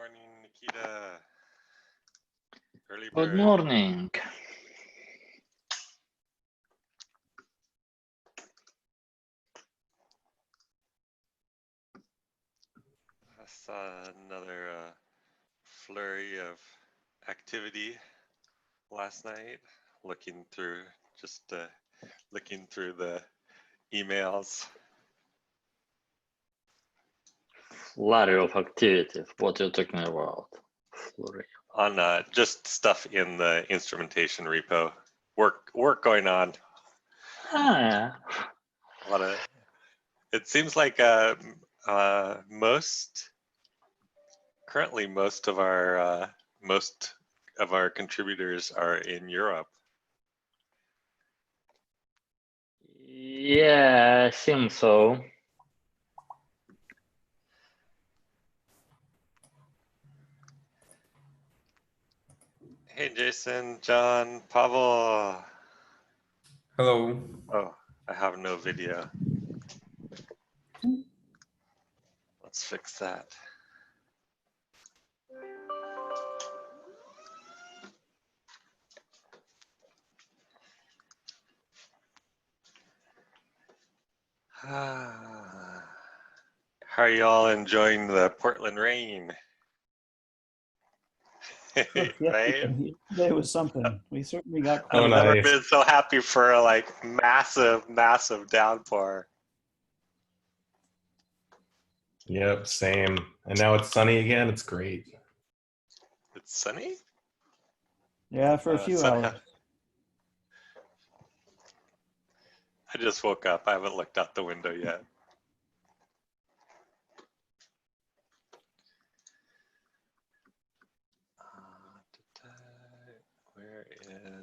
morning, Nikita. Early Good bird. morning. I saw another flurry of activity last night. Looking through the emails. Flurry of activity. What you're talking about? Flurry. On just stuff in the instrumentation repo. Work going on. Ah, A lot of. It seems like currently most of our contributors are in Europe. yeah, seems so. Hey, Jason, John, Pavel. Hello. Oh, I have no video. Let's fix that. How are you all enjoying the Portland rain? Right? Yesterday was something. We certainly got Oh, I've quite never nice. been so happy for a massive downpour. Yep, same. And now it's sunny again. It's great. It's sunny? Yeah, for a few Somehow- hours. I just woke up. I haven't looked out the window yet. Where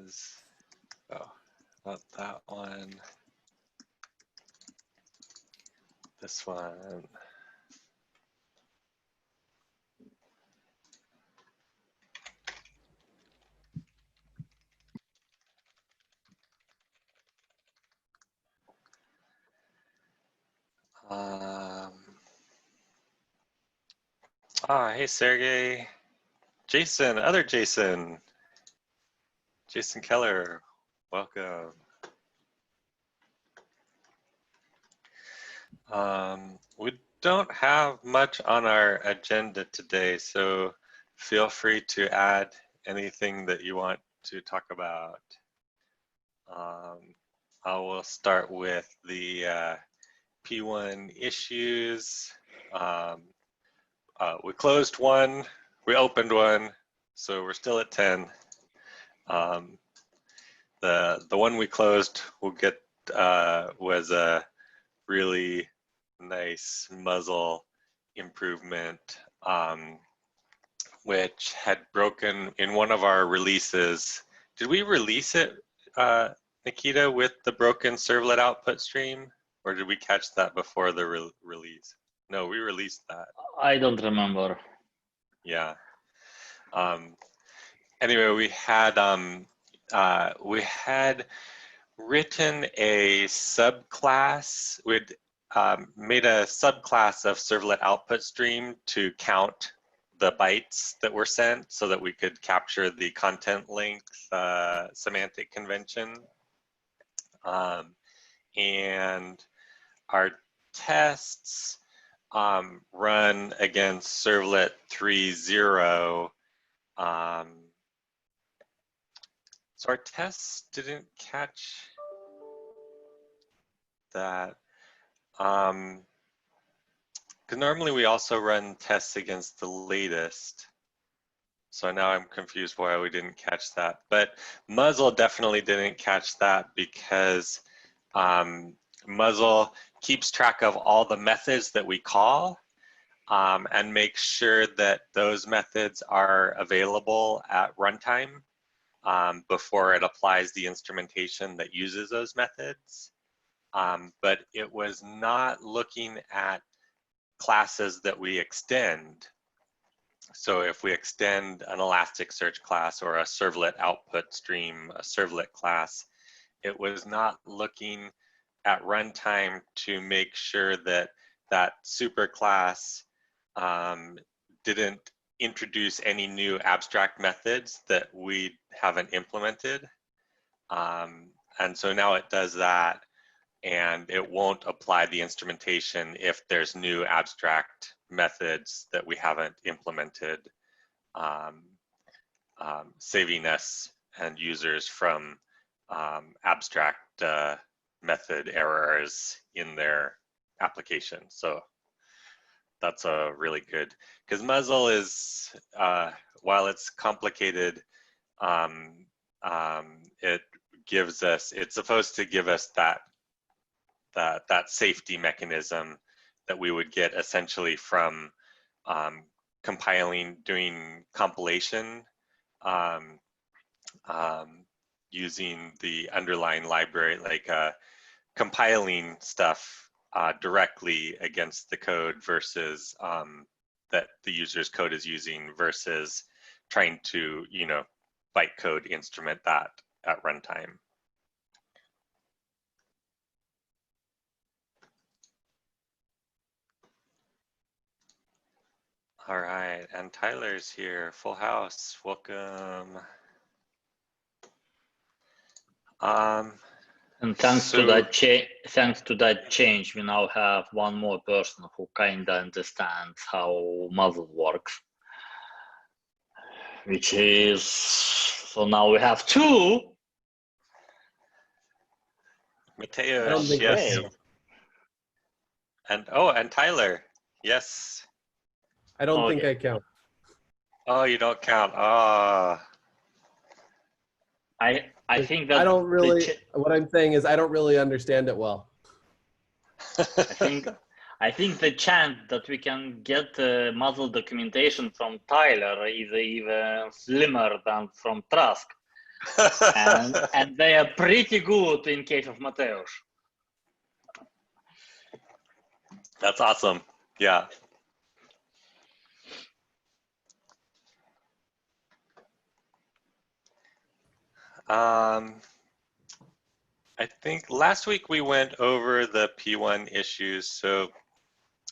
is, oh, not that one. This one. Hey, Sergey. Jason, other Jason. Jason Keller, welcome. We don't have much on our agenda today, so feel free to add anything that you want to talk about. I will start with the P1 issues. We closed one, we opened one, so we're still at 10. The one we closed was a really nice muzzle improvement, which had broken in one of our releases. Did we release it, Nikita, with the broken servlet output stream, or did we catch that before the release? No, we released that. I don't remember. Yeah. Anyway, we had written a subclass. We'd made a subclass of servlet output stream to count the bytes that were sent so that we could capture the content length semantic convention. And our tests run against servlet 3.0. So our tests didn't catch that. Because normally we also run tests against the latest. So now I'm confused why we didn't catch that. But Muzzle definitely didn't catch that because Muzzle keeps track of all the methods that we call and makes sure that those methods are available at runtime before it applies the instrumentation that uses those methods. But it was not looking at classes that we extend. So if we extend an Elasticsearch class or a servlet output stream, a servlet class, it was not looking at runtime to make sure that that superclass didn't introduce any new abstract methods that we haven't implemented. And so now it does that, and it won't apply the instrumentation if there's new abstract methods that we haven't implemented, saving us and users from abstract method errors in their application. So that's a really good, because Muzzle is, while it's complicated, it gives us, it's supposed to give us that safety mechanism that we would get essentially from compiling, doing compilation, using the underlying library, like compiling stuff directly against the code versus that the user's code is using, versus trying to, bytecode instrument that at runtime. All right, and Tyler's here, full house, welcome. And thanks to So- that change, we now have one more person who kind of understands how Muzzle works, which is, so now we have two. Mateo, I don't think yes. so. And Tyler, yes. I don't think Okay. I count. Oh, you don't count. Ah. I think that I don't really. What I'm saying is, I don't really understand it well. I think the chance that we can get Muzzle documentation from Tyler is even slimmer than from Trask, and they are pretty good in case of Mateusz. That's awesome. Yeah. I think last week we went over the P1 issues, so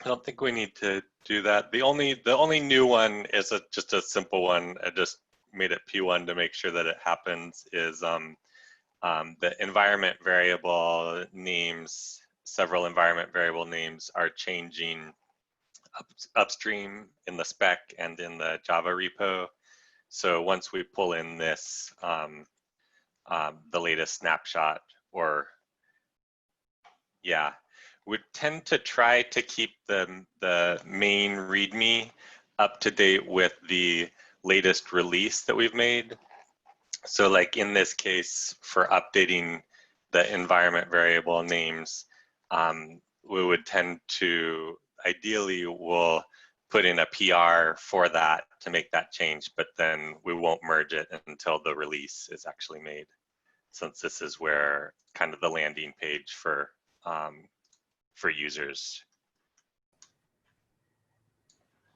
I don't think we need to do that. The only new one is just a simple one. I just made it P1 to make sure that it happens, is the environment variable names, several environment variable names are changing upstream in the spec and in the Java repo. So once we pull in this, the latest snapshot, or we tend to try to keep the main README up to date with the latest release that we've made. So like in this case, for updating the environment variable names, we would tend to, ideally we'll put in a PR for that to make that change, but then we won't merge it until the release is actually made, since this is where kind of the landing page for users.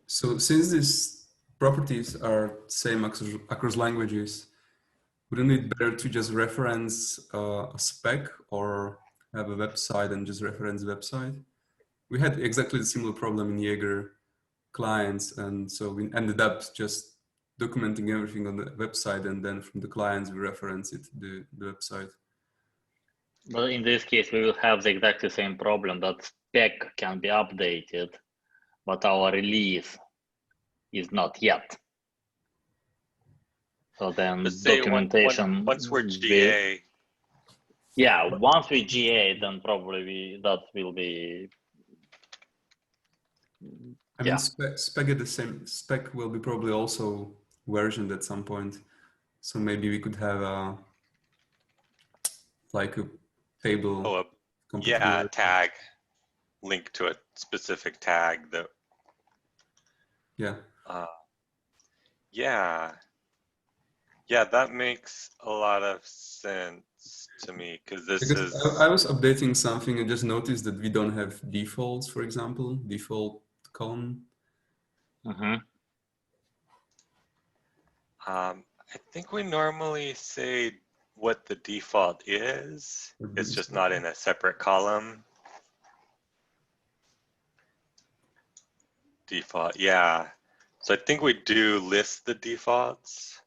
So since these properties are same across languages, wouldn't it be better to just reference a spec or have a website and just reference the website? We had exactly the similar problem in Jaeger clients, and so we ended up just documenting everything on the website, and then from the clients we reference it to the website. But in this case, we will have the exactly same problem, that spec can be updated, but our release is not yet. So then But say documentation. once we're GA. Yeah, once we GA, then probably that will be. I mean, spec at the same spec will be probably also versioned at some point. So maybe we could have like a table. Tag, link to a specific tag that. Yeah, that makes a lot of sense to me, because I was updating something and just noticed that we don't have defaults, for example, default column. I think we normally say what the default is. It's just not in a separate column. Default, yeah. So I think we do list the defaults,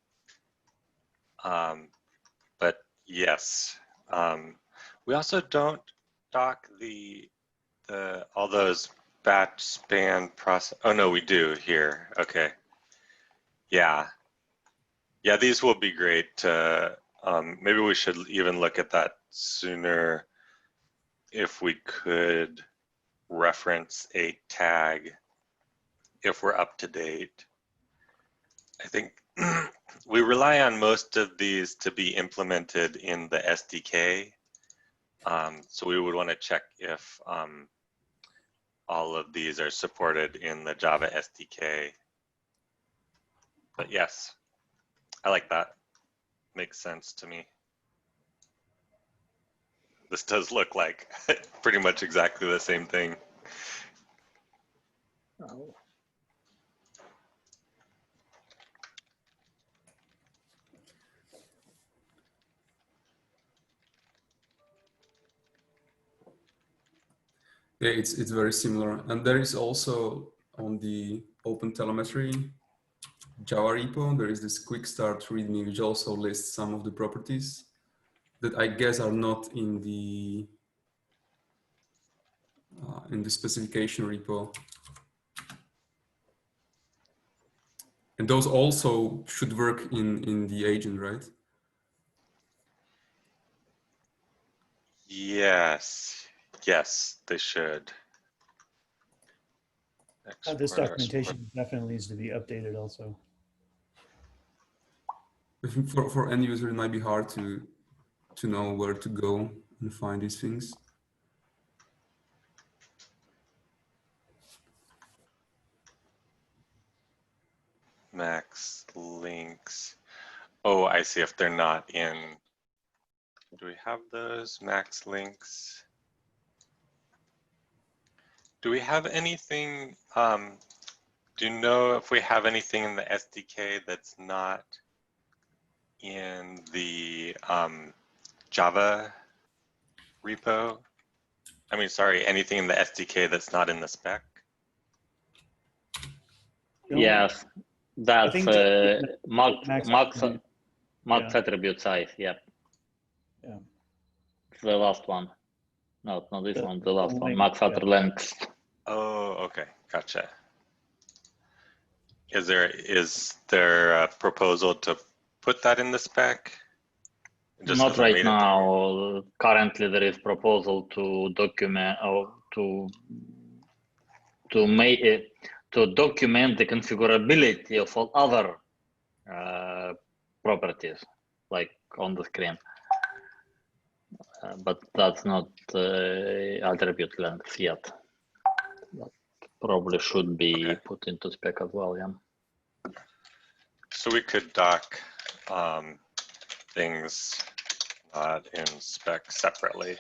but yes, we also don't dock all those batch span process. Oh no, we do here. Okay, yeah, these will be great. Maybe we should even look at that sooner if we could reference a tag if we're up to date. I think we rely on most of these to be implemented in the SDK. So we would want to check if all of these are supported in the Java SDK. But yes, I like that. Makes sense to me. This does look like pretty much exactly the same thing. Oh. Yeah, it's very similar. And there is also on the OpenTelemetry Java repo, there is this quick start README, which also lists some of the properties that I guess are not in the specification repo. And those also should work in the agent, right? Yes, they should. This documentation definitely needs to be updated also. I think for end user, it might be hard to know where to go and find these things. Max links. Oh, I see. If they're not in, do we have those max links? Do we have anything? Do you know if we have anything in the SDK that's not in the Java repo? I mean, sorry, anything in the SDK that's not in the spec? Yes, that's think max attribute size. Yeah. Yeah. The last one. No, not this one. The last one. length, Max utter length. Oh, okay, gotcha. Is there a proposal to put that in the spec? Not right now. Currently, there is proposal to document or to make it to document the configurability of all other properties, like on the screen. But that's not attribute length yet. That probably should be put into spec as well. Yeah. So we could dock things not in spec separately.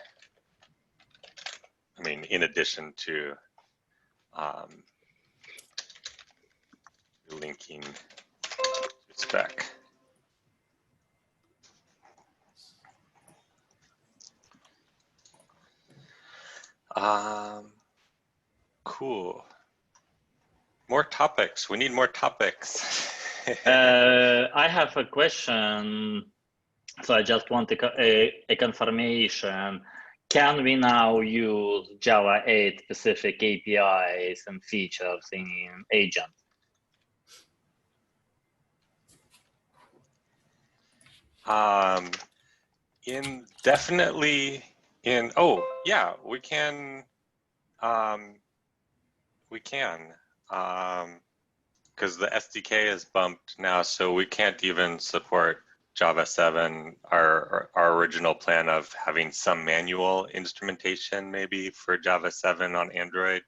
I mean, in addition to linking to spec. Cool. More topics. We need more topics. I have a question. So I just want a confirmation. Can we now use Java 8 specific APIs and features in agent? Definitely in, oh yeah, we can, because the SDK is bumped now, so we can't even support Java 7, our original plan of having some manual instrumentation maybe for Java 7 on Android.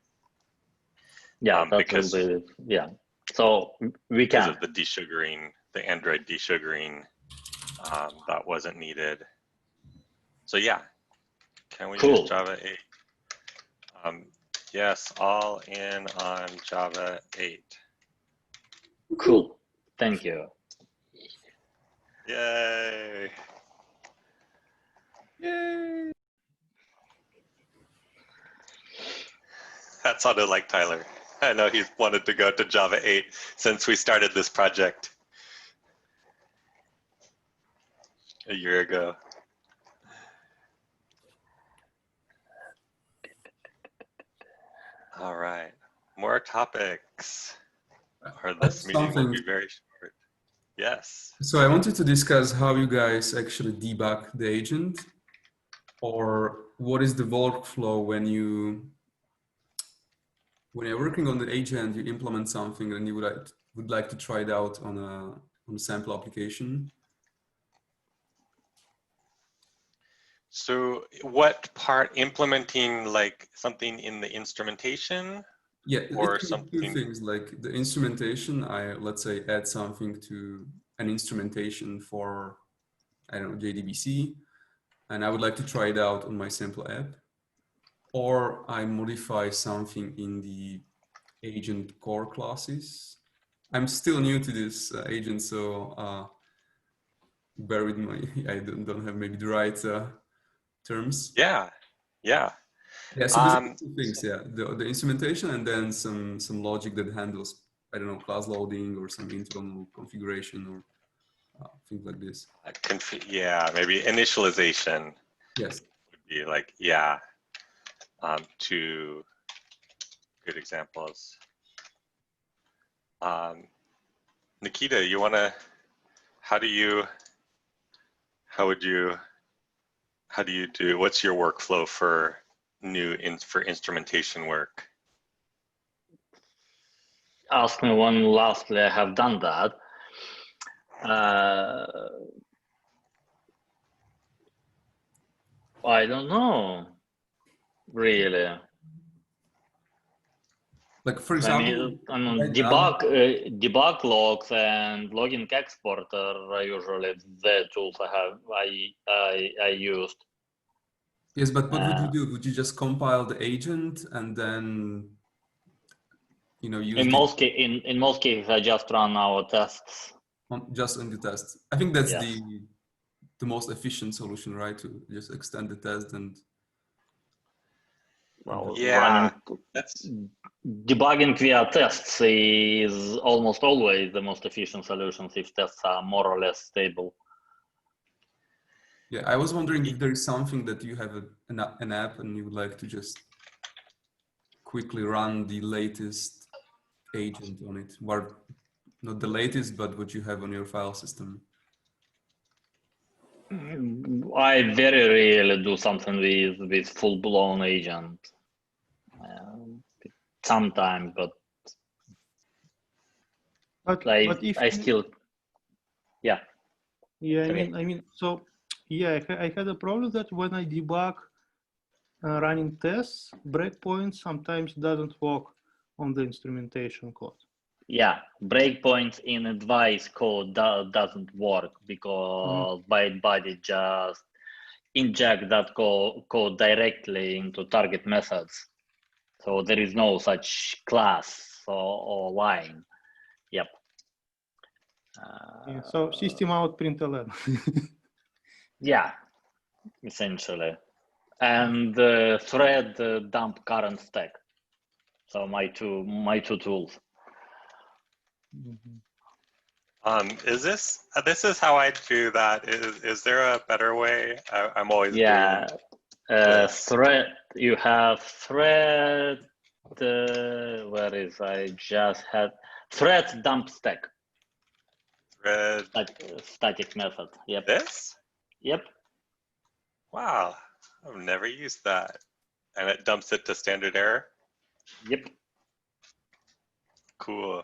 Yeah, because will be, yeah. So we can. Because of the desugaring, the Android desugaring, that wasn't needed. So yeah, can we use Java 8? Yes, all in on Java 8. Cool, thank you. Yay. Yay. That sounded like Tyler. I know he's wanted to go to Java 8 since we started this project a year ago. All right, more topics. Or this meeting will be very short. Yes. So I wanted to discuss how you guys actually debug the agent, or what is the workflow when you're working on the agent, you implement something and you would like to try it out on a sample application. So what part, implementing like something in the instrumentation? Yeah, or it can be something? two things, like the instrumentation. Let's say add something to an instrumentation for, I don't know, JDBC, and I would like to try it out on my sample app. Or I modify something in the agent core classes. I'm still new to this agent, so bear with me. I don't have maybe the right terms. Yeah. Yeah, so basically two things, yeah. The instrumentation and then some logic that handles, I don't know, class loading or some internal configuration or things like this. Yeah, maybe initialization. Yes. Would be like, yeah, two good examples. Nikita, you wanna, how do you do, what's your workflow for for instrumentation work? Ask me when lastly I have done that. I don't know, really. Like, for example, I mean right now, debug logs and logging exporter are usually the tools I used. yes, but what would you do? Would you just compile the agent and then, you know, use in most cases I just run our tests just on the test? I think that's yes. the most efficient solution, right? To just extend the test and Well, yeah, debugging via tests is almost always the most efficient solution if tests are more or less stable. yeah, I was wondering if there is something that you have an app and you would like to just quickly run the latest agent on it, or not the latest, but what you have on your file system. I very rarely do something with full-blown agent. Sometimes, but if I still, yeah. Yeah, I mean, so yeah, I had a problem that when I debug running tests, breakpoints sometimes doesn't work on the instrumentation code. Yeah, breakpoints in advice code doesn't work because ByteBuddy just inject that code directly into target methods. So there is no such class or line. Yep. Yeah, so system out println. Yeah, essentially. And thread dump current stack. So my two tools. Is this is how I do that? Is there a better way? I'm always doing thread. You have thread. Where is I just had thread dump stack. Thread static method. Yep. This? Yep. Wow, I've never used that. And it dumps it to standard error? Yep. Cool.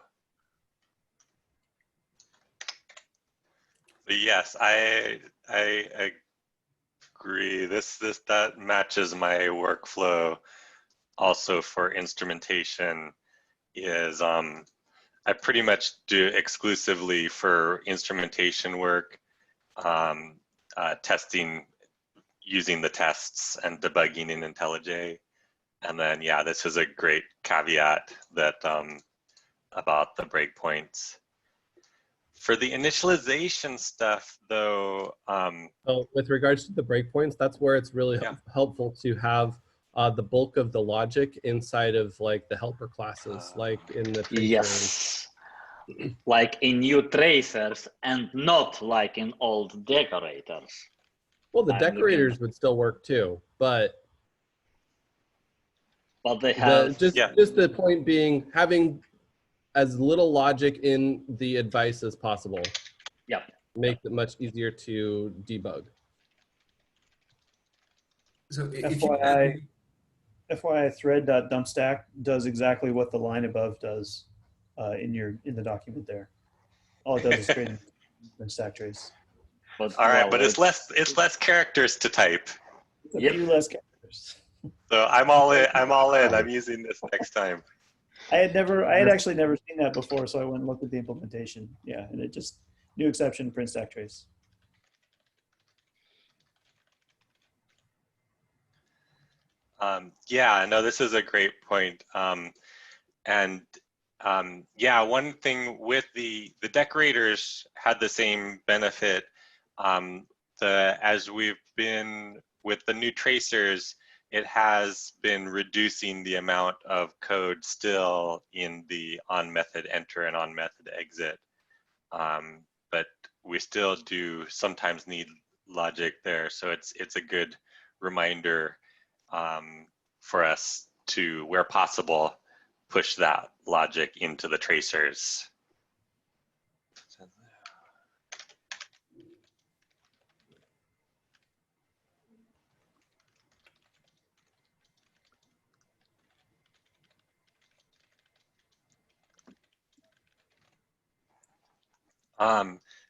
So yes, I agree. That matches my workflow. Also for instrumentation is I pretty much do exclusively for instrumentation work, testing using the tests and debugging in IntelliJ. And then, yeah, this is a great caveat that about the breakpoints. For the initialization stuff, though. So with regards to the breakpoints, that's where it's really helpful to have the bulk of the logic inside of like the helper classes, like in the tracers. Yes. Like in new tracers and not like in old decorators. Well, the I'm decorators would still work too, but they have just the point being having as little logic in the advice as possible. Yep. Makes it much easier to debug. So if you FYI, thread.dumpstack does exactly what the line above does in the document there. All it does is create a stack trace. But, All right, well, but it's less characters to type. It's a Yep. few less characters. So I'm all in. I'm using this next time. I had actually never seen that before, so I went and looked at the implementation. Yeah, and it just new exception print stack trace. Yeah, no, this is a great point. Yeah, one thing with the decorators had the same benefit. As we've been with the new tracers, it has been reducing the amount of code still in the on method enter and on method exit. But we still do sometimes need logic there, so it's a good reminder for us to, where possible, push that logic into the tracers.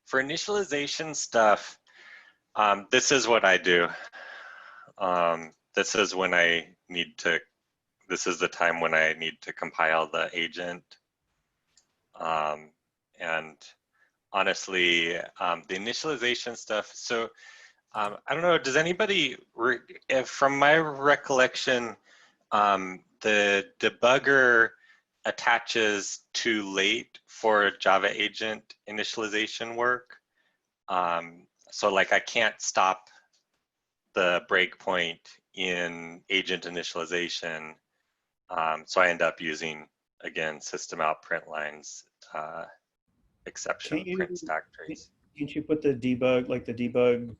For initialization stuff, this is what I do. This is when I need to, this is the time when I need to compile the agent. And honestly, the initialization stuff, so I don't know, does anybody, from my recollection, the debugger attaches too late for Java agent initialization work. So like I can't stop the breakpoint in agent initialization. So I end up using, again, system out print lines exception print stack trace. Can't you put the debug, like the debug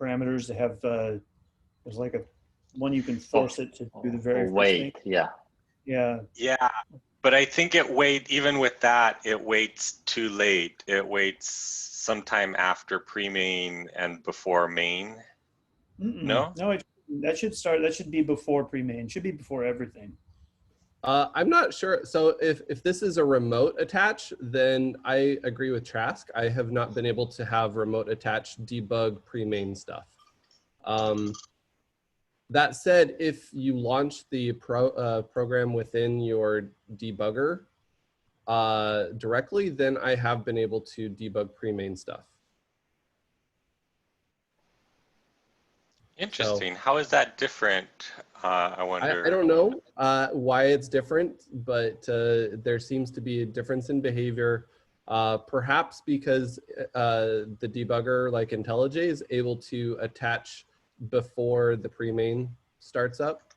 parameters to have, there's like a one you can force it to do the very first thing? Yeah. Yeah. Yeah, but I think even with that, it waits too late. It waits sometime after pre-main and before main. No? No, that should be before pre-main. It should be before everything. I'm not sure. So if this is a remote attach, then I agree with Trask. I have not been able to have remote attach debug pre-main stuff. That said, if you launch the program within your debugger directly, then I have been able to debug pre-main stuff. Interesting. So, how is that different? I wonder. I don't know why it's different, but there seems to be a difference in behavior. Perhaps because the debugger, like IntelliJ, is able to attach before the pre-main starts up.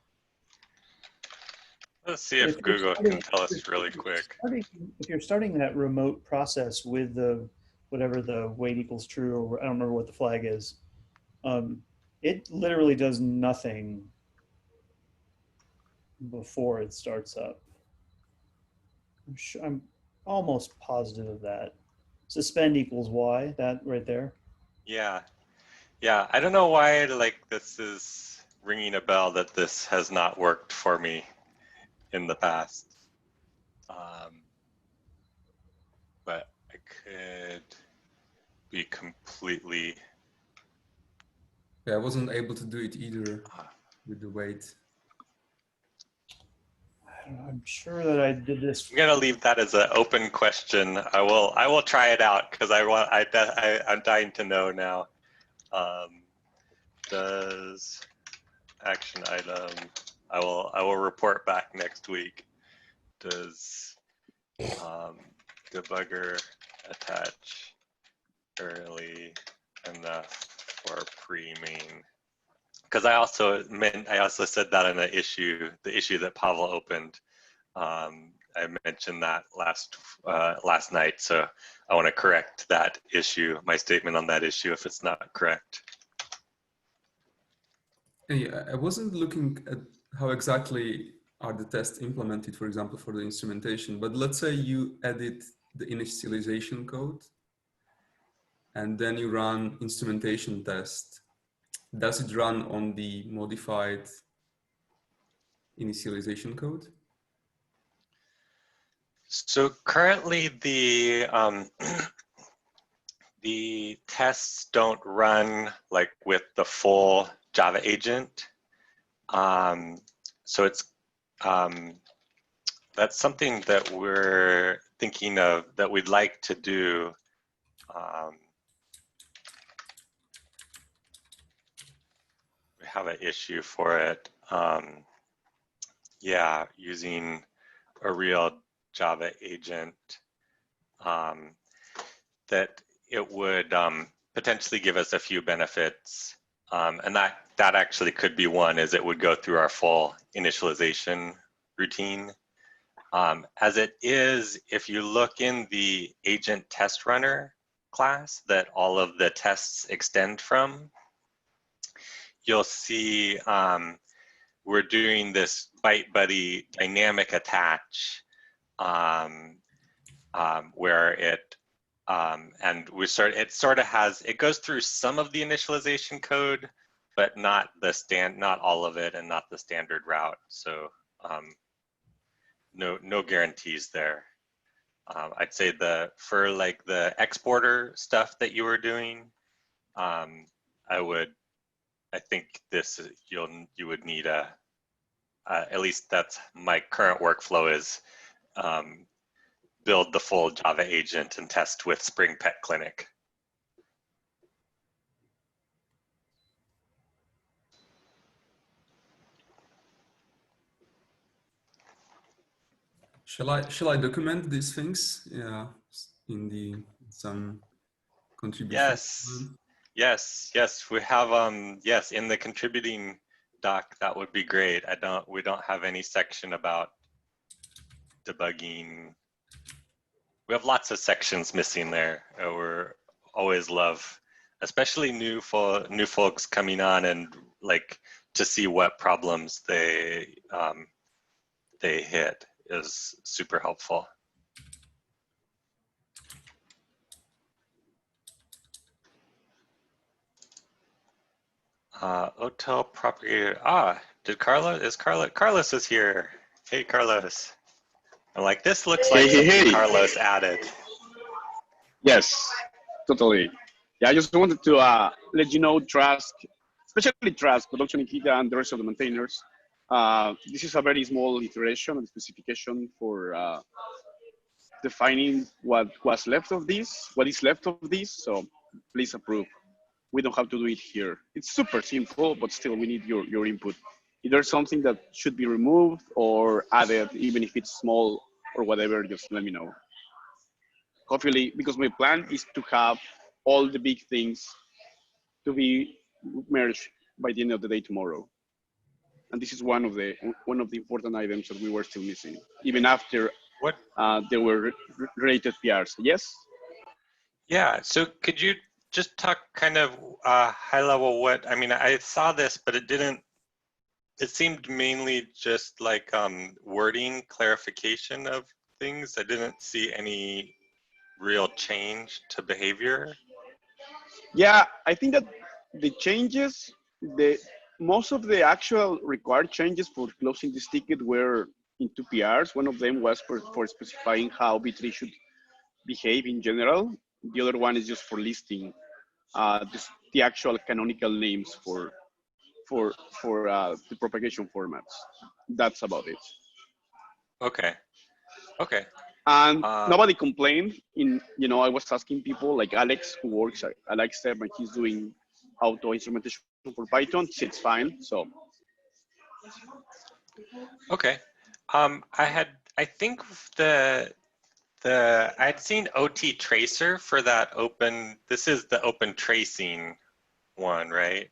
Let's see if Google can tell us really quick. If you're starting that remote process with the whatever the wait equals true, or I don't remember what the flag is, it literally does nothing before it starts up. I'm almost positive of that. Suspend equals Y, that right there. Yeah. Yeah, I don't know why like this is ringing a bell that this has not worked for me in the past. But I could be completely... Yeah, I wasn't able to do it either with the wait. I don't know, I'm sure that I did this. I'm gonna leave that as an open question. I will try it out because I'm dying to know now. Does action item? I will report back next week. Does debugger attach early enough for pre-main? because I also said that in the issue that Pavel opened. I mentioned that last night, so I want to correct that issue, my statement on that issue, if it's not correct. Hey, I wasn't looking at how exactly are the tests implemented, for example, for the instrumentation, but let's say you edit the initialization code and then you run instrumentation test. Does it run on the modified initialization code? So currently the the tests don't run like with the full Java agent. So it's that's something that we're thinking of, that we'd like to do. We have an issue for it. Yeah, using a real Java agent, that it would potentially give us a few benefits. And that actually could be one, is it would go through our full initialization routine. As it is, if you look in the agent test runner class that all of the tests extend from, you'll see we're doing this Byte Buddy dynamic attach, where it it goes through some of the initialization code, but not all of it, and not the standard route. So no guarantees there. I'd say for like the exporter stuff that you were doing, I think you would need at least that's my current workflow, is build the full Java agent and test with Spring Pet Clinic. Shall I document these things? Yeah, in some contribution. Yes. We have yes, in the contributing doc, that would be great. We don't have any section about debugging. We have lots of sections missing there. We're always love, especially new folks coming on, and like to see what problems they hit is super helpful. Hotel propagator. Carlos is here. Hey, Carlos. I'm like, this looks like something Carlos added. Yes, totally. Yeah, I just wanted to let you know, Trask, especially Trask, Production Nikita, and the rest of the maintainers. This is a very small iteration and specification for defining what is left of this. So please approve. We don't have to do it here. It's super simple, but still we need your input. If there's something that should be removed or added, even if it's small or whatever, just let me know. Hopefully, because my plan is to have all the big things to be merged by the end of the day tomorrow. And this is one of the important items that we were still missing, even after there were rated PRs. Yes? Yeah, so could you just talk kind of high level I saw this, but it seemed mainly just like wording clarification of things. I didn't see any real change to behavior. Yeah, I think that the changes, most of the actual required changes for closing this ticket were in 2 PRs. One of them was for specifying how B3 should behave in general. The other one is just for listing the actual canonical names for the propagation formats. That's about it. Okay. And nobody complained. I was asking people like Alex, who works at Alexstep, and he's doing auto instrumentation for Python. It's fine. So. Okay. I think I'd seen OT tracer for that open. This is the open tracing one, right?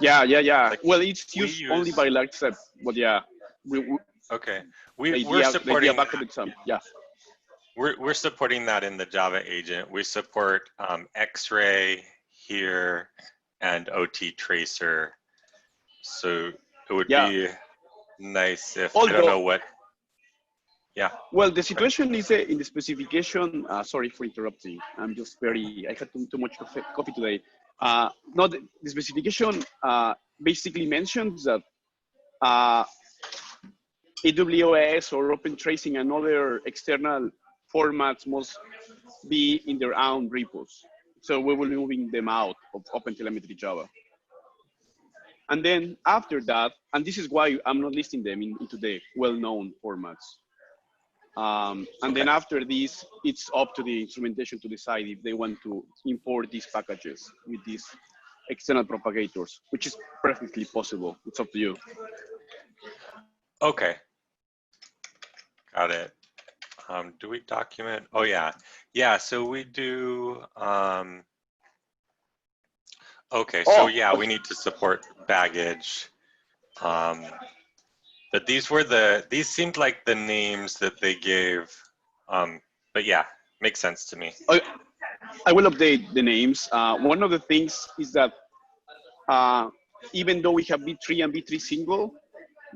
Yeah. Like, Well, it's we used only use- by large set, but yeah, Okay, the we're idea supporting back of it. Yeah. we're supporting that in the Java agent. We support X-ray here and OT tracer. So it would Yeah. be nice if I don't Although- know what. Yeah. Well, the situation is in the specification. Sorry for interrupting. I had too much coffee today. No, the specification basically mentions that AWS or Open Tracing and other external formats must be in their own repos. So we will be moving them out of OpenTelemetry Java. And then after that, and this is why I'm not listing them into the well-known formats. And then after this, it's up to the instrumentation to decide if they want to import these packages with these external propagators, which is perfectly possible. It's up to you. Okay. Got it. Do we document? Oh yeah. Yeah, so we do, okay, so yeah, we need to support baggage. But these seemed like the names that they gave. But yeah, makes sense to me. I will update the names. One of the things is that even though we have B3 and B3 single,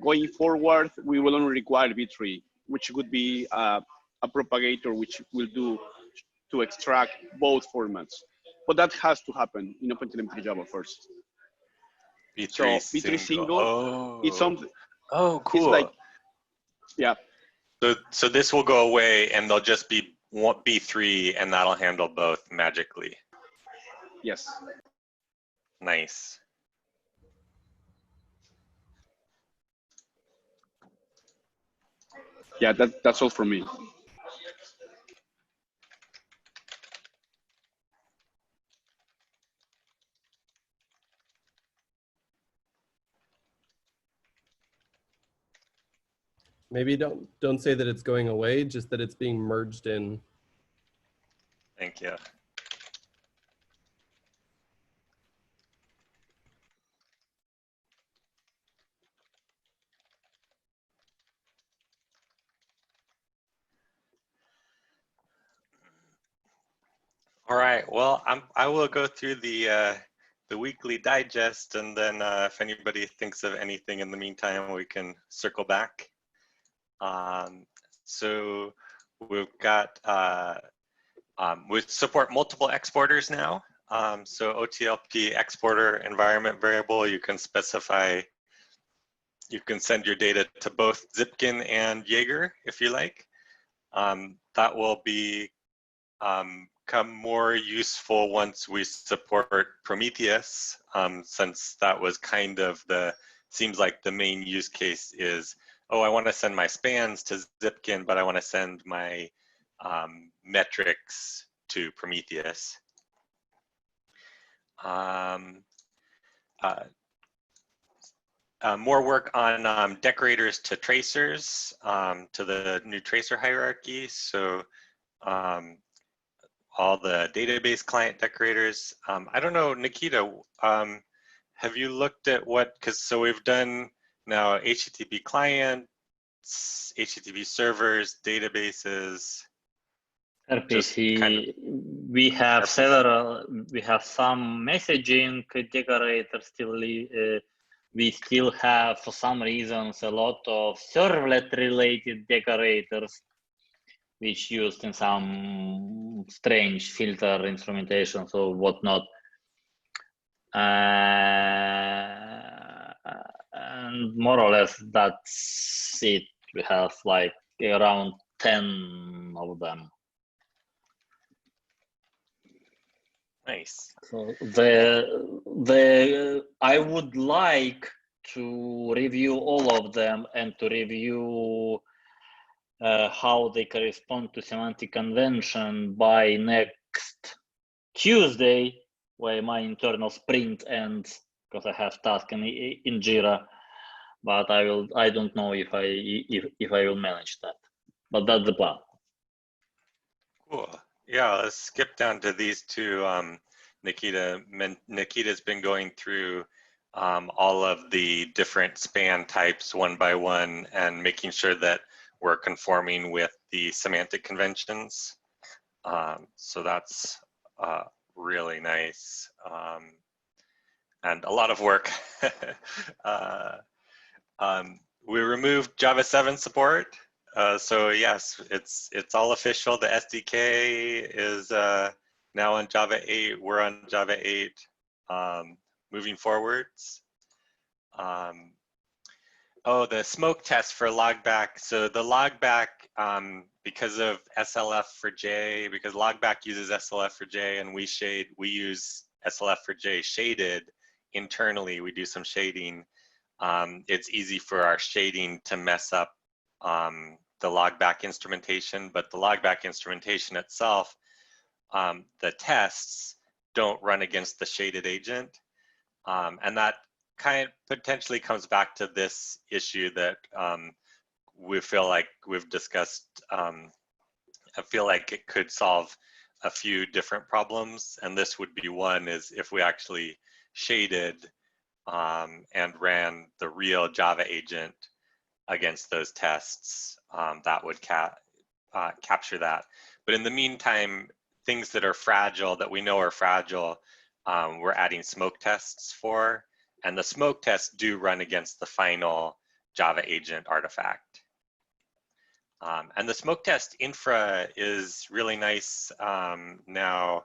going forward, we will only require B3, which would be a propagator which will do to extract both formats. But that has to happen in OpenTelemetry Java first. B3 so B3 single, Oh. it's something. Oh, cool. It's like, yeah. So this will go away and they'll just be B3 and that'll handle both magically. Yes. Nice. Yeah, that's all from me. Maybe don't say that it's going away, just that it's being merged in. Thank you. All right. Well, I will go through the weekly digest, and then if anybody thinks of anything in the meantime, we can circle back. So we've got we support multiple exporters now. So OTLP exporter environment variable, you can specify. You can send your data to both Zipkin and Jaeger if you like. That will become more useful once we support Prometheus, since that was kind of seems like the main use case is, oh, I want to send my spans to Zipkin, but I want to send my metrics to Prometheus. More work on decorators to tracers, to the new tracer hierarchy. So all the database client decorators. I don't know, Nikita, have you looked at so we've done now HTTP clients, HTTP servers, databases. RPC, we have several, we have some messaging decorators still. We still have, for some reasons, a lot of servlet-related decorators, which used in some strange filter instrumentations or whatnot. And more or less, that's it. We have like around 10 of them. Nice. So I would like to review all of them and to review how they correspond to semantic convention by next Tuesday, where my internal sprint ends, because I have task in Jira. But I don't know if I will manage that. But that's the plan. Cool. Yeah, let's skip down to these two. Nikita's been going through all of the different span types one by one and making sure that we're conforming with the semantic conventions. So that's really nice. And a lot of work. We removed Java 7 support. So yes, it's all official. The SDK is now on Java 8. We're on Java 8. Moving forwards. Oh, the smoke test for logback. So the logback, because of SLF for J, because logback uses SLF for J, and we use SLF for J shaded internally. We do some shading. It's easy for our shading to mess up the logback instrumentation, but the logback instrumentation itself, the tests don't run against the shaded agent. And that kind of potentially comes back to this issue that we feel like we've discussed. I feel like it could solve a few different problems, and this would be one, is if we actually shaded and ran the real Java agent against those tests, that would capture that. But in the meantime, things that are fragile, that we know are fragile, we're adding smoke tests for, and the smoke tests do run against the final Java agent artifact. And the smoke test infra is really nice now.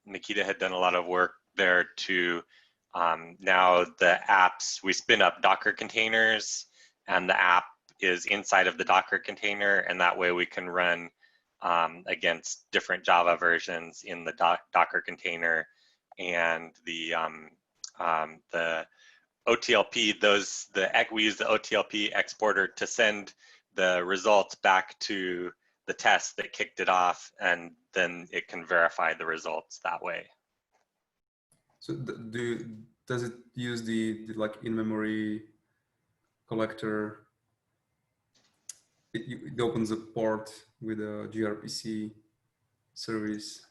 Nikita had done a lot of work there to now the apps, we spin up Docker containers, and the app is inside of the Docker container, and that way we can run against different Java versions in the Docker container. And the OTLP, we use the OTLP exporter to send the results back to the test that kicked it off, and then it can verify the results that way. So does it use the like in-memory collector? It opens a port with a gRPC service.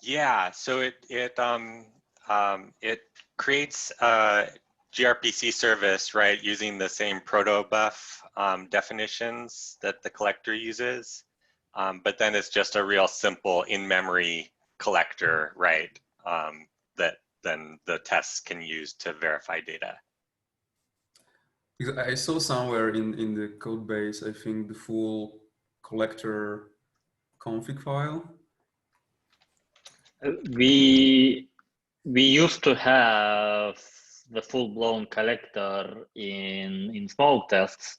Yeah, so it creates a gRPC service, right, using the same protobuf definitions that the collector uses, but then it's just a real simple in-memory collector, right, that then the tests can use to verify data. Because I saw somewhere in the code base, I think, the full collector config file. We used to have the full-blown collector in smoke tests,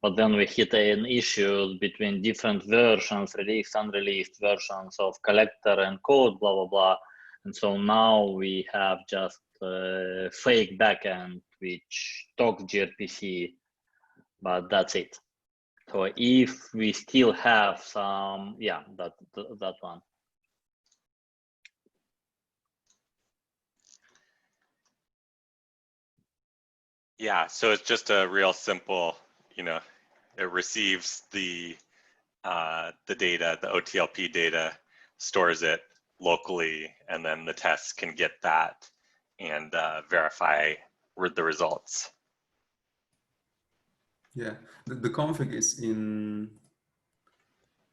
but then we hit an issue between different versions, released, unreleased versions of collector and code, blah, blah, blah. And so now we have just a fake backend which talks gRPC, but that's it. So if we still have some, yeah, that one. Yeah, so it's just a real simple, it receives the data, the OTLP data, stores it locally, and then the tests can get that and verify the results. Yeah, the config is in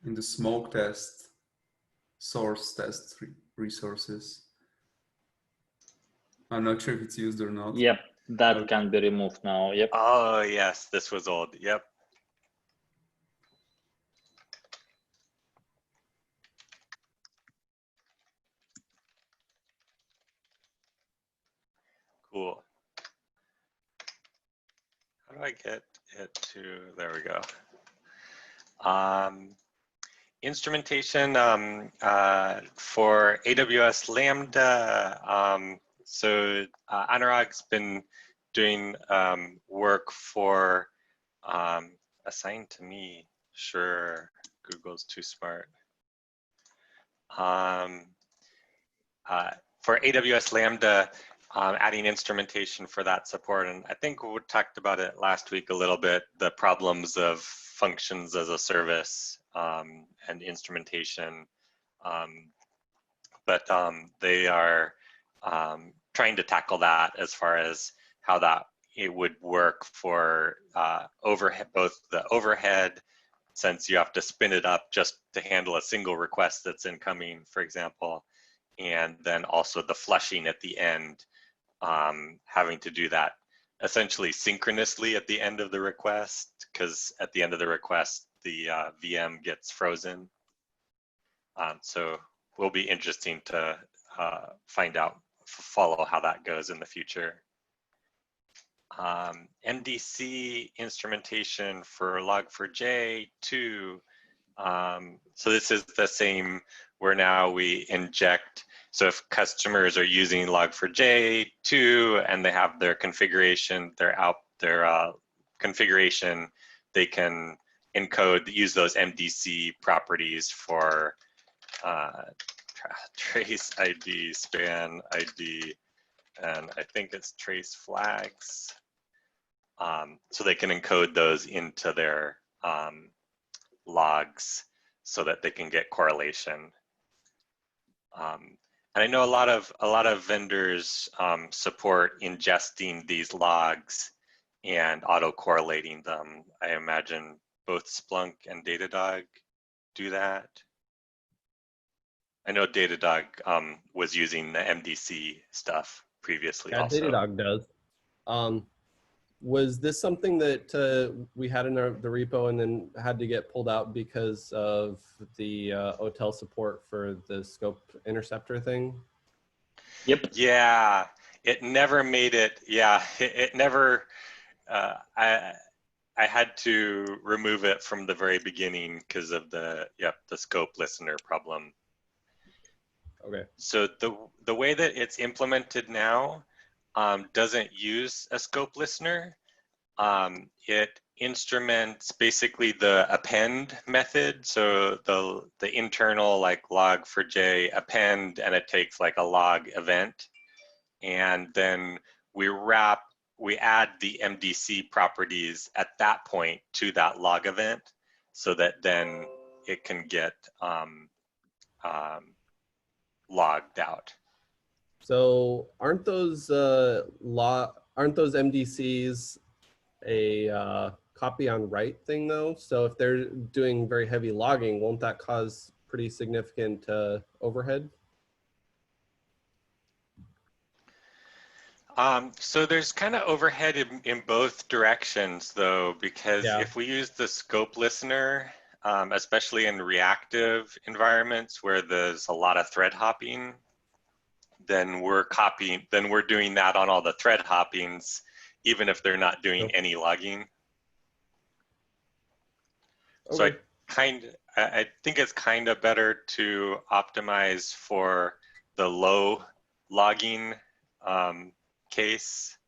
the smoke test source test resources. I'm not sure if it's used or not. Yep, that can be removed now. Yep. Oh yes, this was old. Yep. Cool. How do I get it to, there we go. Instrumentation for AWS Lambda. So Anurag's been doing work for assigned to me. Sure, Google's too smart. For AWS Lambda, adding instrumentation for that support. And I think we talked about it last week a little bit, the problems of functions as a service and instrumentation. but they are trying to tackle that as far as how that it would work for overhead, both the overhead, since you have to spin it up just to handle a single request that's incoming, for example, and then also the flushing at the end, having to do that essentially synchronously at the end of the request, because at the end of the request, the VM gets frozen. So will be interesting to find out, follow how that goes in the future. MDC instrumentation for Log4j 2. So this is the same where now we inject. So if customers are using Log4j 2 and they have their configuration, their configuration, they can encode, use those MDC properties for trace ID, span ID, and I think it's trace flags. So they can encode those into their logs so that they can get correlation. And I know a lot of vendors support ingesting these logs and auto-correlating them. I imagine both Splunk and Datadog do that. I know Datadog was using the MDC stuff previously. Yeah, also. Datadog does. Was this something that we had in the repo and then had to get pulled out because of the OTel support for the scope interceptor thing? Yep. Yeah, it never made it. Yeah, it never. I had to remove it from the very beginning because of the scope listener problem. Okay. So the way that it's implemented now doesn't use a scope listener. It instruments basically the append method. So the internal like Log4j append, and it takes like a log event, and then we add the MDC properties at that point to that log event, so that then it can get logged out. So aren't those MDCs a copy on write thing though? So if they're doing very heavy logging, won't that cause pretty significant overhead? So there's kind of overhead in both directions though, because if we use the scope listener, especially in reactive environments where there's a lot of thread hopping, then we're doing that on all the thread hoppings, even if they're not doing any logging. Okay. So I think it's kind of better to optimize for the low logging case,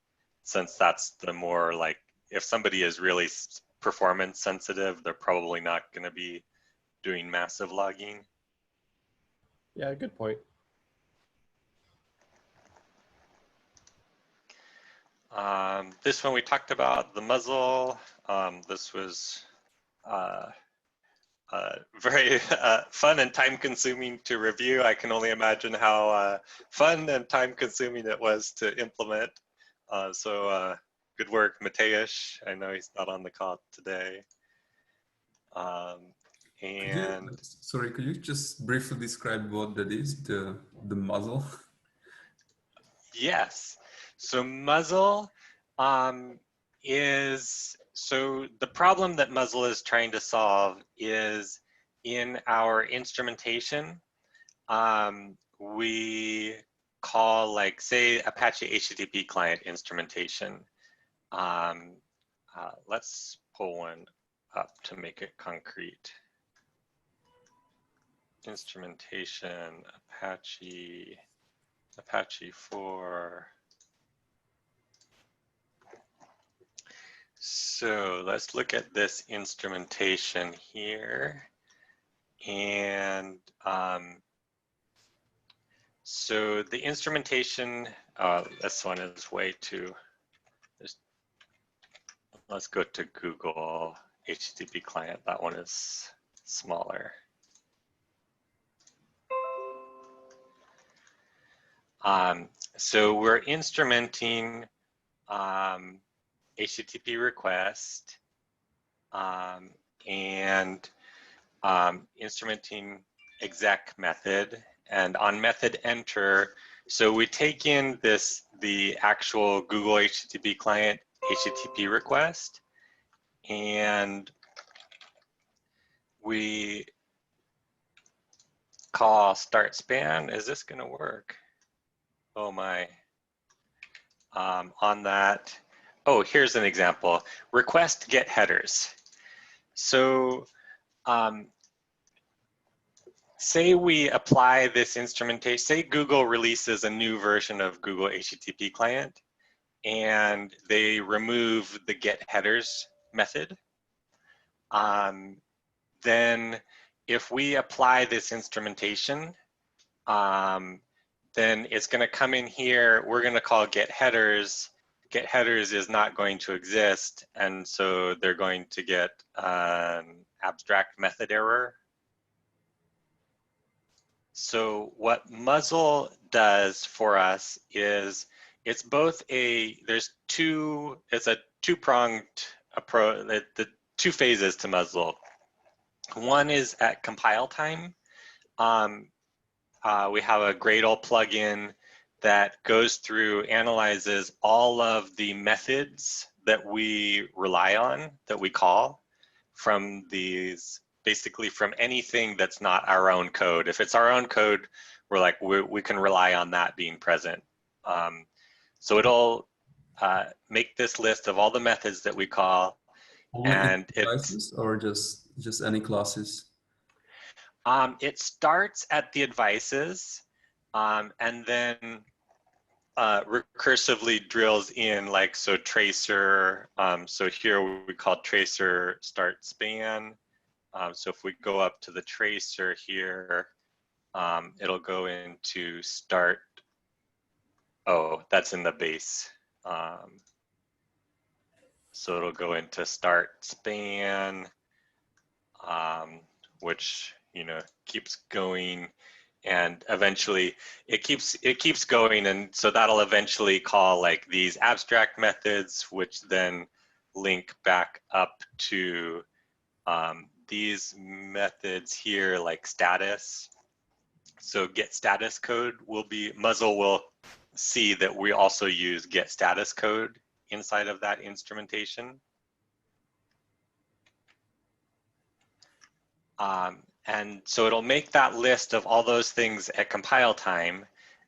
since that's the more like, if somebody is really performance sensitive, they're probably not going to be doing massive logging. Yeah, good point. This one we talked about the muzzle. This was very fun and time-consuming to review. I can only imagine how fun and time-consuming it was to implement. So good work, Mateusz. I know he's not on the call today. Sorry, could you just briefly describe what that is, the muzzle? Yes. So muzzle so the problem that muzzle is trying to solve is in our instrumentation, we call, like, say, Apache HTTP client instrumentation. Let's pull one up to make it concrete. Instrumentation, Apache 4. So let's look at this instrumentation here. And so the instrumentation, this one is way too, let's go to Google HTTP client. That one is smaller. So we're instrumenting HTTP request and instrumenting exec method, and on method enter, so we take in the actual Google HTTP client HTTP request, and we call start span. Is this going to work? Oh my. On that, oh, here's an example. Request get headers. So say we apply this instrumentation, say Google releases a new version of Google HTTP client and they remove the get headers method. Then if we apply this instrumentation, then it's going to come in here. We're going to call get headers. Get headers is not going to exist, and so they're going to get an abstract method error. So what Muzzle does for us is it's both it's a two-pronged approach, the two phases to Muzzle. One is at compile time. We have a Gradle plugin that goes through, analyzes all of the methods that we rely on, that we call from these, basically from anything that's not our own code. If it's our own code, we're like, we can rely on that being present. So it'll make this list of all the methods that we call. Only and classes or just any classes? It starts at the advices and then recursively drills in, like, so tracer, so here we call tracer start span. So if we go up to the tracer here, it'll go into start. Oh, that's in the base. So it'll go into start span, which, you know, keeps going, and eventually it keeps going, and so that'll eventually call like these abstract methods, which then link back up to these methods here, like status. So get status code will be, Muzzle will see that we also use get status code inside of that instrumentation. And so it'll make that list of all those things at compile time,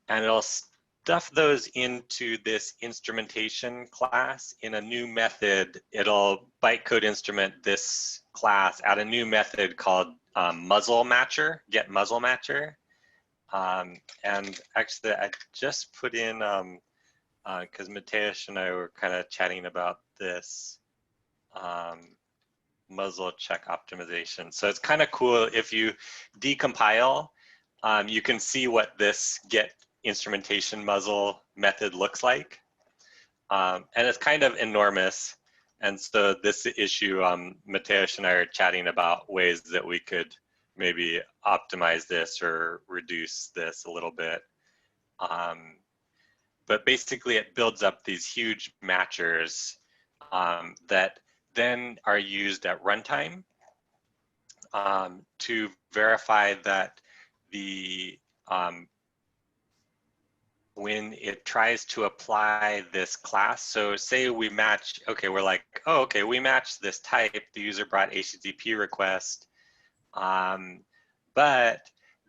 and it'll stuff those into this instrumentation class in a new method. It'll bytecode instrument this class, add a new method called muzzle matcher, get muzzle matcher. And actually I just put in, because Mateusz and I were kind of chatting about this, muzzle check optimization. So it's kind of cool if you decompile, you can see what this get instrumentation muzzle method looks like. And it's kind of enormous. And so this issue, Mateusz and I are chatting about ways that we could maybe optimize this or reduce this a little bit. But basically it builds up these huge matchers that then are used at runtime to verify that the when it tries to apply this class, so say we match, okay, we're like, oh, okay, we matched this type, the user brought HTTP request, but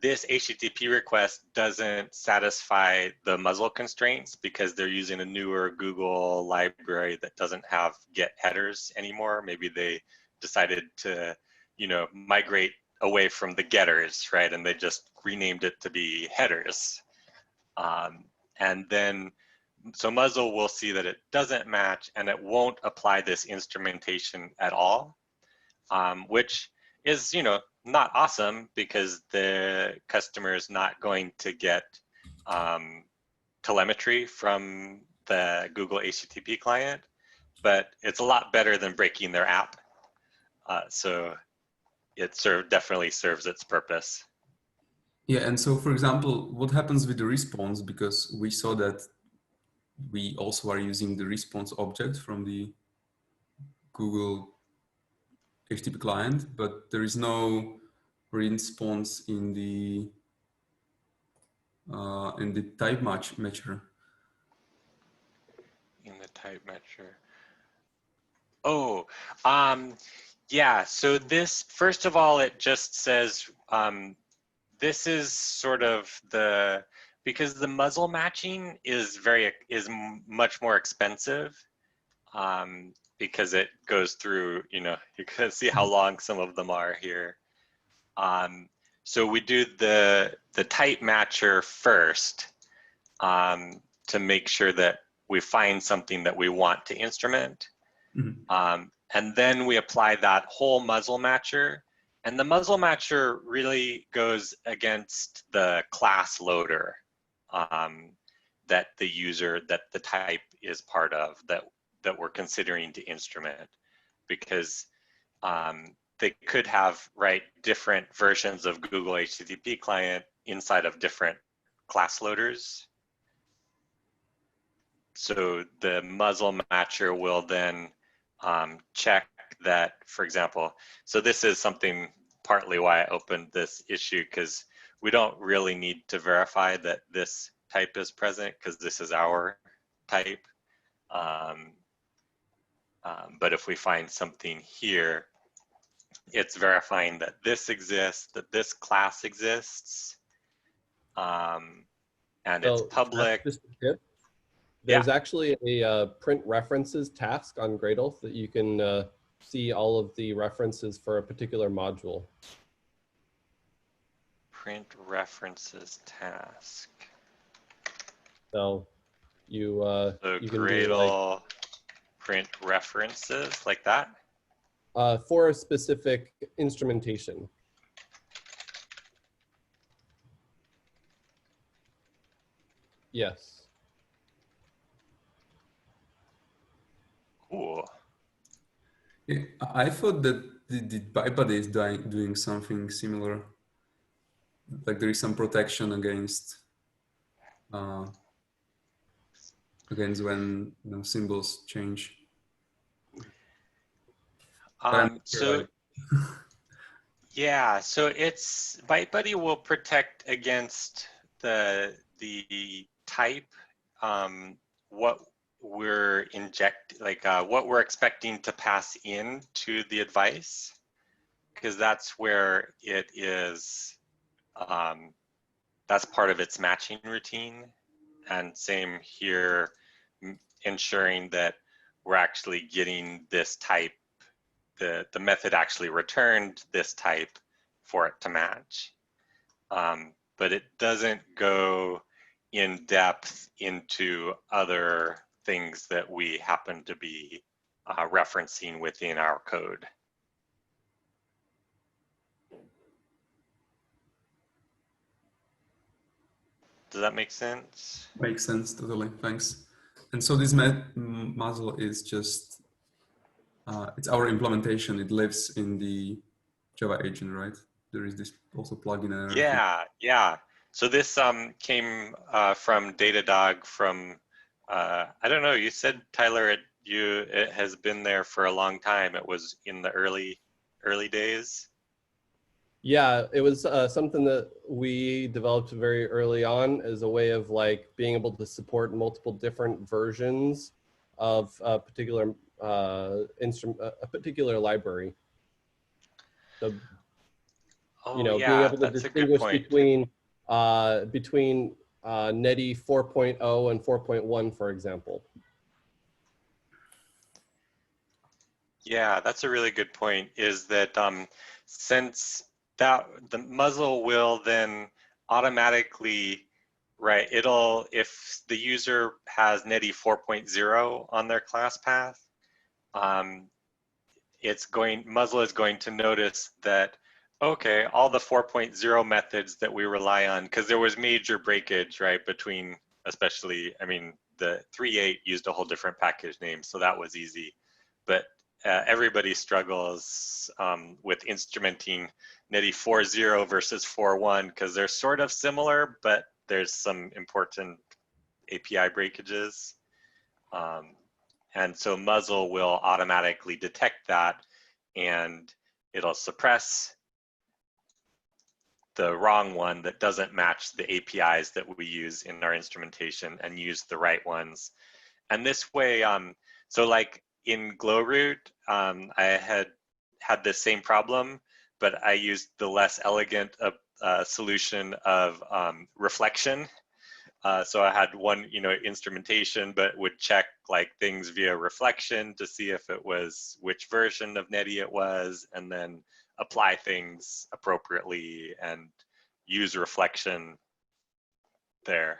this HTTP request doesn't satisfy the muzzle constraints because they're using a newer Google library that doesn't have get headers anymore. Maybe they decided to, you know, migrate away from the getters, right? And they just renamed it to be headers. And then, so Muzzle will see that it doesn't match and it won't apply this instrumentation at all, which is, you know, not awesome because the customer is not going to get telemetry from the Google HTTP client, but it's a lot better than breaking their app. So it definitely serves its purpose. Yeah, and so for example, what happens with the response? Because we saw that we also are using the response object from the Google HTTP client, but there is no response in the type matcher. In the type matcher. Oh, yeah. So this, first of all, it just says this is sort of because the muzzle matching is much more expensive because it goes through, you can see how long some of them are here. So we do the type matcher first to make sure that we find something that we want to instrument. Mm-hmm. And then we apply that whole muzzle matcher. And the muzzle matcher really goes against the class loader that the type is part of, that we're considering to instrument, because they could have different versions of Google HTTP client inside of different class loaders. So the muzzle matcher will then check that, for example, so this is something partly why I opened this issue, because we don't really need to verify that this type is present because this is our type. But if we find something here, it's verifying that this exists, that this class exists, and it's public. Just a tip. There's actually a print references task on Gradle that you can see all of the references for a particular module. Print references task. So you you can Gradle do print references like that? For a specific instrumentation. Yes. Cool. Yeah, I thought that the ByteBuddy is doing something similar. Like there is some protection against when symbols change. So yeah, so ByteBuddy will protect against the type, what we're what we're expecting to pass in to the advice, because that's where it is. That's part of its matching routine, and same here, ensuring that we're actually getting this type. The method actually returned this type for it to match. But it doesn't go in depth into other things that we happen to be referencing within our code. Does that make sense? Makes sense, totally, thanks. And so this muzzle is just, it's our implementation. It lives in the Java agent, right? There is this also plugin. And yeah. So this came from Datadog from, I don't know, you said, Tyler, it has been there for a long time. It was in the early days. Yeah, it was something that we developed very early on as a way of being able to support multiple different versions of a particular a particular library. So, being able to distinguish between Netty 4.0 and 4.1, for example. Yeah, that's a really good point, is that since the muzzle will then automatically, if the user has Netty 4.0 on their class path, muzzle is going to notice that, okay, all the 4.0 methods that we rely on, because there was major breakage, between, especially, the 3.8 used a whole different package name, so that was easy. But everybody struggles with instrumenting Netty 4.0 versus 4.1 because they're sort of similar, but there's some important API breakages. And so Muzzle will automatically detect that, and it'll suppress the wrong one that doesn't match the APIs that we use in our instrumentation and use the right ones. And this way, so like in GlowRoot, I had the same problem, but I used the less elegant solution of reflection. So I had one, instrumentation, but would check like things via reflection to see if it was which version of Netty it was, and then apply things appropriately and use reflection there.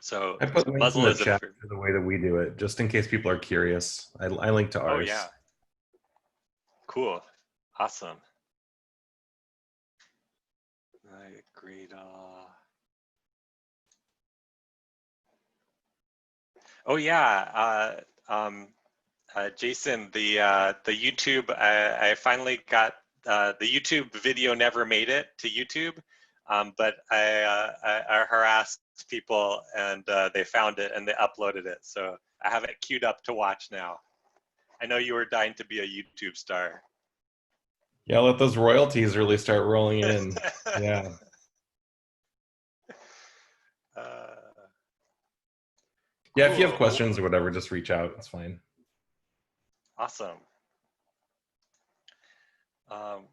So I put links in Muzzle the is chat for the way that we do it, just in case people are curious. I link to ours. Oh yeah, cool, awesome. Great. Oh yeah, Jason, the YouTube, I finally got the YouTube video never made it to YouTube, but I harassed people and they found it and they uploaded it. So I have it queued up to watch now. I know you were dying to be a YouTube star. Yeah, let those royalties really start rolling in. Yeah. Yeah, if you have Cool. questions or whatever, just reach out. It's fine. Awesome.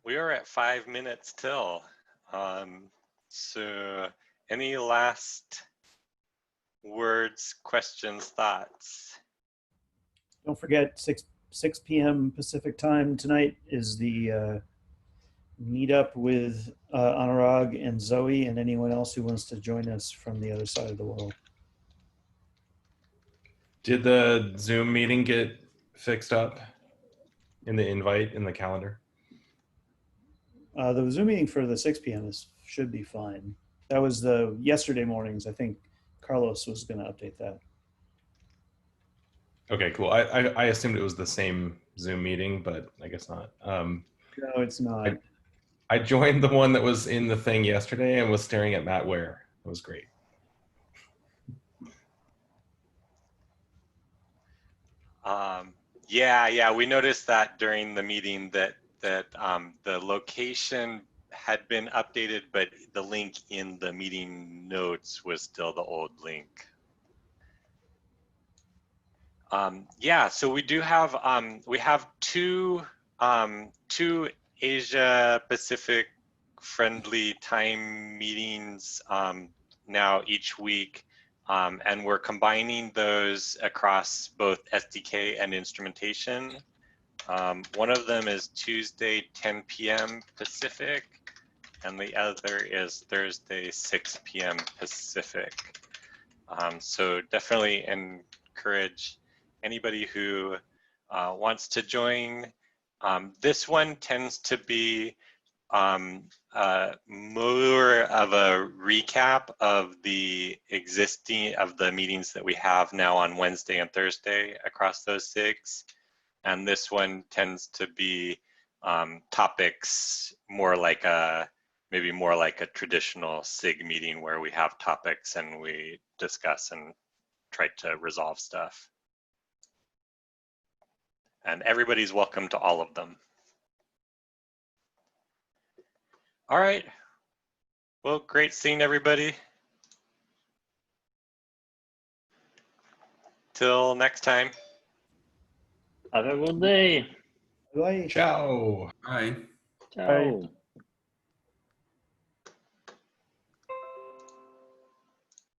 We are at 5 minutes till. So any last words, questions, thoughts? Don't forget 6 p.m. Pacific time tonight is the meetup with Anurag and Zoe and anyone else who wants to join us from the other side of the world. Did the Zoom meeting get fixed up in the invite in the calendar? The Zoom meeting for the 6 p.m. should be fine. That was the yesterday mornings. I think Carlos was going to update that. Okay, cool. I assumed it was the same Zoom meeting, but I guess not. No, it's not. I joined the one that was in the thing yesterday and was staring at Matt Ware. It was great. Yeah, we noticed that during the meeting that the location had been updated, but the link in the meeting notes was still the old link. Yeah, so we do have we have two Asia Pacific friendly time meetings now each week. And we're combining those across both SDK and instrumentation. One of them is Tuesday, 10 p.m. Pacific, and the other is Thursday, 6 p.m. Pacific. So definitely encourage anybody who wants to join. This one tends to be more of a recap of the meetings that we have now on Wednesday and Thursday across those 6. And this one tends to be topics more like maybe more like a traditional SIG meeting where we have topics and we discuss and try to resolve stuff. And everybody's welcome to all of them. All right. Well, great seeing everybody. Till next time. Have a good day. Bye. Ciao. Bye. Ciao.